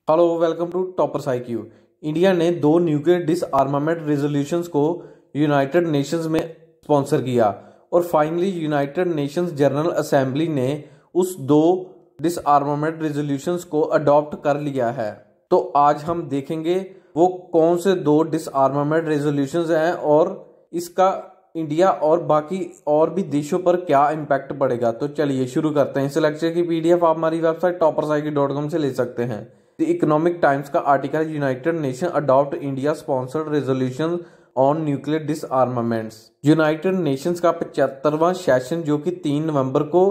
Hello, welcome to Toppers IQ। India ने 2 nuclear disarmament resolutions को United Nations में sponsor किया और finally United Nations General Assembly ने उस 2 डिसआर्मामेंट रेजोल्यूशंस को अडॉप्ट कर लिया है। तो आज हम देखेंगे वो कौन से 2 डिसआर्मामेंट रेजोल्यूशंस हैं और इसका इंडिया और बाकी और भी देशों पर क्या इम्पैक्ट पड़ेगा। तो चलिए शुरू करते हैं। इस लेक्चर की PDF आप हमारी वेबसाइट toppersiq.com से ले सकते हैं। द इकोनॉमिक टाइम्स का article United Nation adopt India sponsored resolution on nuclear disarmaments. United Nations का 75वां सेशन जो कि 3 नवंबर को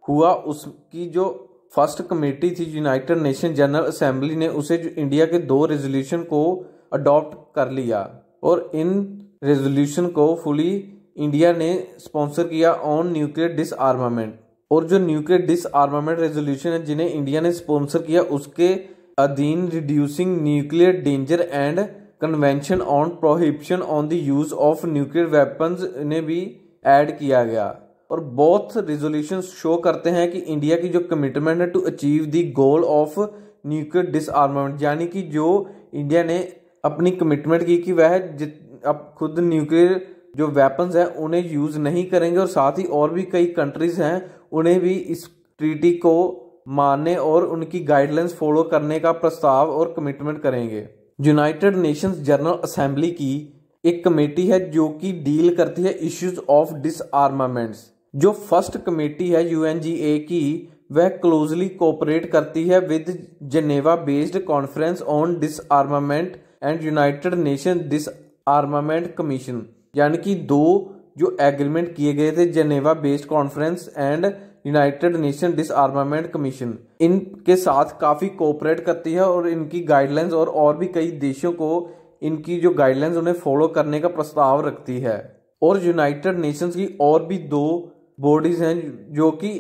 हुआ, उसकी जो फर्स्ट कमेटी थी यूनाइटेड नेशन जनरल असेंबली ने उसे इंडिया के 2 रेजोल्यूशन को अडॉप्ट कर लिया और इन रेजोल्यूशन को फुली इंडिया ने स्पॉन्सर किया ऑन न्यूक्लियर डिसआर्मामेंट। और जो न्यूक्लियर डिसआर्मामेंट रेजोल्यूशन है जिन्हें इंडिया ने स्पॉन्सर किया उसके अधीन reducing nuclear danger and convention on prohibition on the use of nuclear weapons ने भी ऐड किया गया। और बोथ रेजोल्यूशन शो करते हैं कि इंडिया की जो कमिटमेंट है to achieve the goal of nuclear disarmament, यानी कि जो इंडिया ने अपनी कमिटमेंट की कि वह अब खुद न्यूक्लियर जो वेपन्स हैं उन्हें यूज नहीं करेंगे और साथ ही और भी कई कंट्रीज हैं उन्हें भी इस ट्रीटी को मानने और उनकी गाइडलाइंस फॉलो करने का प्रस्ताव और कमिटमेंट करेंगे। यूनाइटेड नेशंस जनरल असेंबली की एक कमेटी है जो कि डील करती है इश्यूज ऑफ डिसआर्मामेंट्स। जो फर्स्ट कमेटी है UNGA की, वह क्लोजली कोऑपरेट करती है with Geneva based conference on डिसआर्मामेंट and United nation डिसआर्मामेंट commission, यानी कि 2 जो एग्रीमेंट किए गए थे Geneva based conference and United nation डिसआर्मामेंट commission, इनके साथ काफी कोऑपरेट करती है और इनकी गाइडलाइंस और भी कई देशों को इनकी जो गाइडलाइंस उन्हें फॉलो करने का प्रस्ताव रखती है। और यूनाइटेड नेशंस की और भी 2 बॉडीज हैं जो कि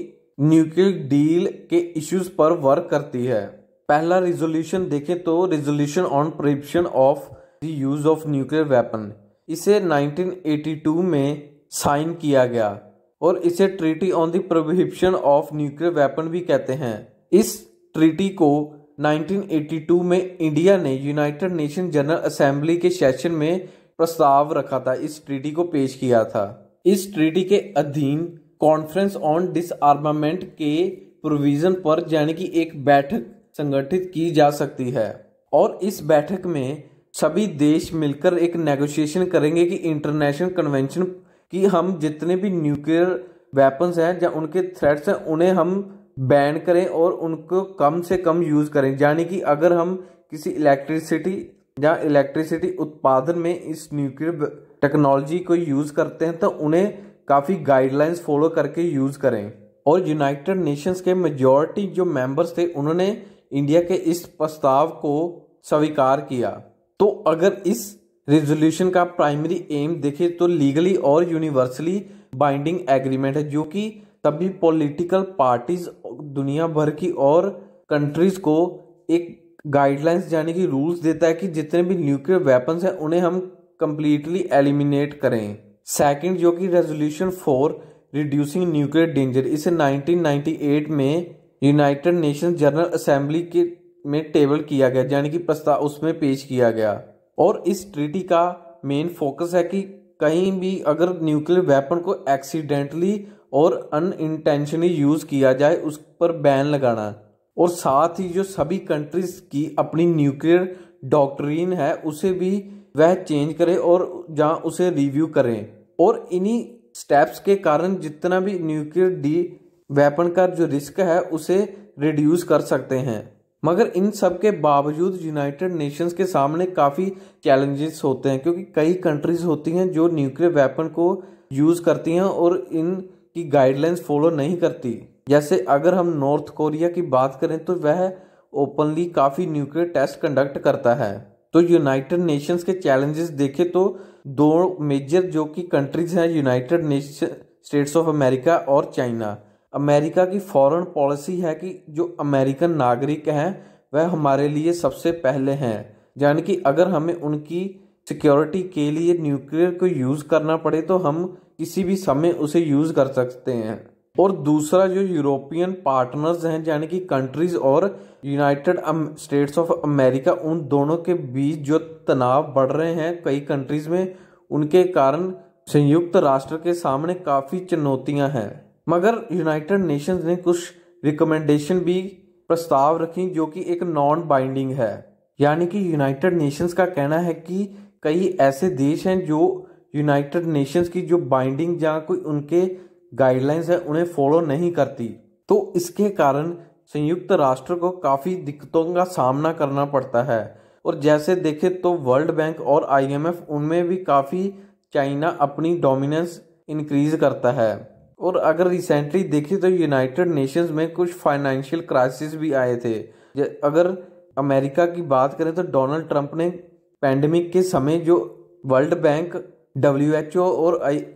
न्यूक्लियर डील के इश्यूज पर वर्क करती है। पहला रिजोल्यूशन देखें तो resolution on prohibition of the use of nuclear weapon, इसे 1982 में साइन किया गया और इसे treaty on the prohibition of nuclear weapon भी कहते हैं। इस ट्रीटी को 1982 में इंडिया ने यूनाइटेड नेशन जनरल असेंबली के सेशन में प्रस्ताव रखा था, इस ट्रीटी को पेश किया था। इस ट्रीटी के अधीन कॉन्फ्रेंस ऑन डिसआर्मामेंट के प्रोविजन पर यानी कि एक बैठक संगठित की जा सकती है और इस बैठक में सभी देश मिलकर एक नेगोशिएशन करेंगे कि इंटरनेशनल कन्वेंशन कि हम जितने भी न्यूक्लियर वेपन्स हैं या उनके थ्रेट्स हैं उन्हें हम बैन करें और उनको कम से कम यूज करें। यानी कि अगर हम किसी इलेक्ट्रिसिटी उत्पादन में इस न्यूक्लियर टेक्नोलॉजी को यूज करते हैं तो उन्हें काफी गाइडलाइंस फॉलो करके यूज करें। और यूनाइटेड नेशंस के मेजॉरिटी जो मेंबर्स थे उन्होंने इंडिया के इस प्रस्ताव को स्वीकार किया। तो अगर इस रेजोल्यूशन का प्राइमरी एम देखे तो लीगली और यूनिवर्सली बाइंडिंग एग्रीमेंट है जो कि सभी पॉलिटिकल पार्टीज दुनिया भर की और कंट्रीज को एक गाइडलाइंस यानी कि रूल्स देता है कि जितने भी न्यूक्लियर वेपन्स हैं उन्हें हम कंप्लीटली एलिमिनेट करें। सेकंड जो कि resolution for reducing nuclear danger, इसे 1998 में यूनाइटेड नेशन जनरल असेंबली के में टेबल किया गया, यानी कि प्रस्ताव उसमें पेश किया गया। और इस ट्रीटी का मेन फोकस है कि कहीं भी अगर न्यूक्लियर वेपन को एक्सीडेंटली और अनइंटेंशनली यूज किया जाए उस पर बैन लगाना और साथ ही जो सभी कंट्रीज की अपनी न्यूक्लियर डॉक्ट्रिन है उसे भी वह चेंज करें और जहां उसे रिव्यू करें। और इन्हीं स्टेप्स के कारण जितना भी न्यूक्लियर वेपन का जो रिस्क है उसे रिड्यूस कर सकते हैं। मगर इन सब के बावजूद यूनाइटेड नेशंस के सामने काफ़ी चैलेंजेस होते हैं क्योंकि कई कंट्रीज होती हैं जो न्यूक्लियर वेपन को यूज़ करती हैं और इनकी गाइडलाइंस फॉलो नहीं करती। जैसे अगर हम नॉर्थ कोरिया की बात करें तो वह ओपनली काफ़ी न्यूक्लियर टेस्ट कंडक्ट करता है। तो यूनाइटेड नेशंस के चैलेंजेस देखें तो 2 मेजर जो कि कंट्रीज हैं United nation states of America और चाइना। अमेरिका की फॉरेन पॉलिसी है कि जो अमेरिकन नागरिक हैं वह हमारे लिए सबसे पहले हैं, यानी कि अगर हमें उनकी सिक्योरिटी के लिए न्यूक्लियर को यूज़ करना पड़े तो हम किसी भी समय उसे यूज़ कर सकते हैं। और दूसरा जो यूरोपियन पार्टनर्स हैं यानी कि कंट्रीज और यूनाइटेड स्टेट्स ऑफ अमेरिका, उन दोनों के बीच जो तनाव बढ़ रहे हैं कई कंट्रीज में, उनके कारण संयुक्त राष्ट्र के सामने काफ़ी चुनौतियां हैं। मगर यूनाइटेड नेशंस ने कुछ रिकमेंडेशन भी प्रस्ताव रखी जो कि एक नॉन बाइंडिंग है। यानी कि यूनाइटेड नेशंस का कहना है कि कई ऐसे देश हैं जो यूनाइटेड नेशंस की जो बाइंडिंग या कोई उनके गाइडलाइंस है उन्हें फॉलो नहीं करती, तो इसके कारण संयुक्त राष्ट्र को काफ़ी दिक्कतों का सामना करना पड़ता है। और जैसे देखें तो वर्ल्ड बैंक और IMF, उनमें भी काफ़ी चाइना अपनी डोमिनेंस इंक्रीज करता है। और अगर रिसेंटली देखें तो यूनाइटेड नेशंस में कुछ फाइनेंशियल क्राइसिस भी आए थे। अगर अमेरिका की बात करें तो डोनाल्ड ट्रंप ने पैंडेमिक के समय जो वर्ल्ड बैंक, WHO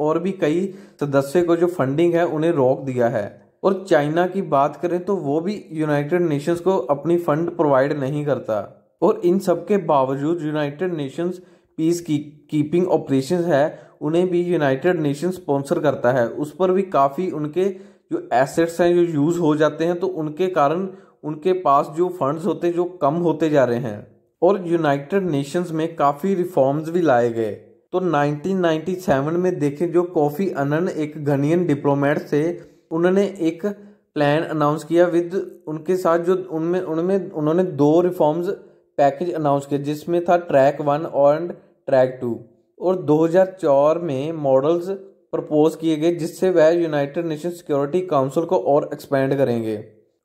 और भी कई सदस्य को जो फंडिंग है उन्हें रोक दिया है। और चाइना की बात करें तो वो भी यूनाइटेड नेशंस को अपनी फंड प्रोवाइड नहीं करता। और इन सब के बावजूद United Nations peace keeping operations है उन्हें भी यूनाइटेड नेशंस स्पॉन्सर करता है। उस पर भी काफ़ी उनके जो एसेट्स हैं जो यूज़ हो जाते हैं, तो उनके कारण उनके पास जो फंड्स होते हैं जो कम होते जा रहे हैं। और यूनाइटेड नेशंस में काफ़ी रिफॉर्म्स भी लाए गए। तो 1997 में देखें जो कोफी अन्नन एक घनियन डिप्लोमेट थे, उन्होंने एक प्लान अनाउंस किया विद उनके साथ जो उन्होंने 2 रिफॉर्म्स पैकेज अनाउंस किया जिसमें था ट्रैक 1 और ट्रैक 2। और 2004 में मॉडल्स प्रपोज किए गए जिससे वह यूनाइटेड नेशन सिक्योरिटी काउंसिल को और एक्सपेंड करेंगे।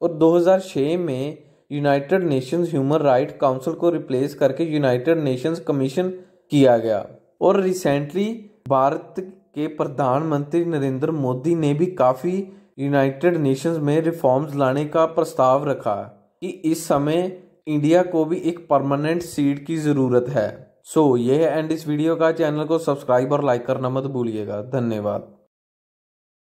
और 2006 में United Nations human right council को रिप्लेस करके यूनाइटेड नेशंस कमीशन किया गया। और रिसेंटली भारत के प्रधानमंत्री नरेंद्र मोदी ने भी काफ़ी यूनाइटेड नेशंस में रिफॉर्म्स लाने का प्रस्ताव रखा कि इस समय इंडिया को भी एक परमानेंट सीट की ज़रूरत है। सो ये है एंड इस वीडियो का। चैनल को सब्सक्राइब और लाइक करना मत भूलिएगा। धन्यवाद।